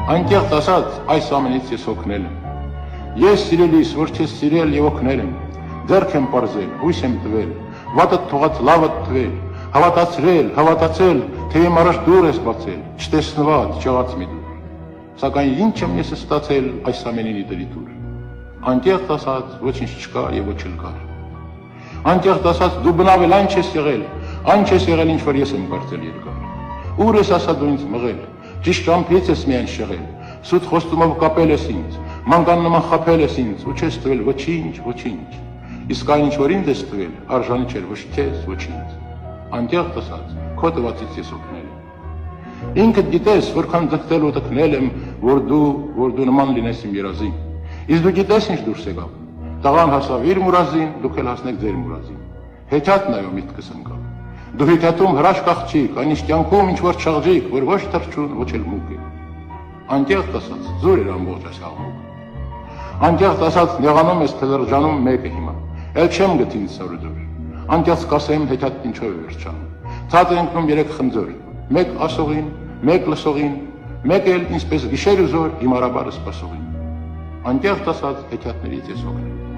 Անկեղծ ասած, այս ամենից ես օգնել եմ։ Ես սիրելիս, որ քեզ սիրել եւ օգնել եմ, ձեռք եմ պարզել, հույս եմ տվել, վատդ թողած լավդ տվել, հավատացել, թե իմ առաջ դուր ես բացել, չտեսնված, չեղած մի դուր։ Սակայն ինչ եմ ես ստացել այս ամենին իդրի դուր։ Անկեղծ ասած, ոչինչ չկա եւ ոչ էլ կար։ Անկեղծ ասած, դու բնավ էլ այն չես եղել, ինչ որ ես եմ կարծել երկար։ Ուր ես ասա դու ինձ մղել, ճիշտ ամփից ես միայն շեղել, սուտ խոստումով կապել ես ինձ, մանկան նման խաբել ես ինձ, ու չես տվել ոչինչ։ Իսկ այն ինչ որ ինձ ես տվել, արժանի չէր ոչ քեզ, ոչ ինձ։ Անկեղծ ասած, քո տվածից ես օգնել եմ։ Ինքդ գիտես, որքան ձգտել ու տկնել եմ, որ դու նման լինես իմ երազին։ Իսկ դու գիտես ինչ դուրս եկավ։ Տղան հասավ իր մուրազին, դուք էլ հասնեք ձեր մուրազին։ Հեքիաթն այո միտքս ընկավ։ Դու հեքիաթում հրաշք աղջիկ, այն ինչ կյանքում ինչ որ չաղջիկ, որ ոչ թռչուն, ոչ էլ մուկ է։ Անկեղծ ասած, զուր էր ամբողջ այս աղմուկը։ Անկեղծ ասած, նեղանում ես թլրջանում մեկը հիմա։ Էլ չեմ գտի ինձ սորուդուր։ Անկեղծ կասեմ հեքիաթն ինչով է վերջանում։ Ցած է ընկնում երեք խնձոր, մեկ ասողին, մեկ լսողին, մեկ էլ ինչպես գիշեր ու զոր հիմարաբարը սպասողին։ Անկեղծ ասած, հեքիաթներից ես օգնել։